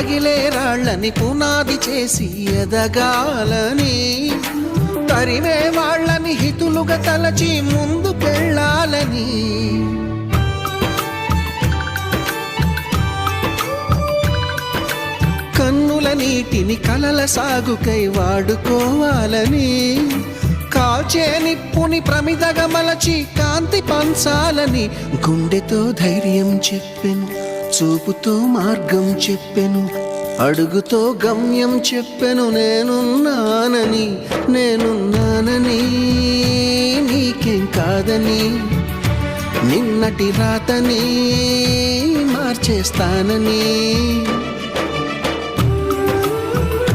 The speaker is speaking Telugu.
పగిలే రాళ్ళని పునాది చేసి ఎదగాలని, తరిమే వాళ్ళని హితులుగా తలచి ముందుకెళ్ళాలని, కన్నుల నీటిని కలల సాగుకై వాడుకోవాలని, కాల్చే నిప్పుని ప్రమిదగా మలచి కాంతి పంచాలని, గుండెతో ధైర్యం చెప్పెను, చూపుతో మార్గం చెప్పెను, అడుగుతో గమ్యం చెప్పెను. నేనున్నానని నీకేం కాదని, నిన్నటి రాతని మార్చేస్తానని.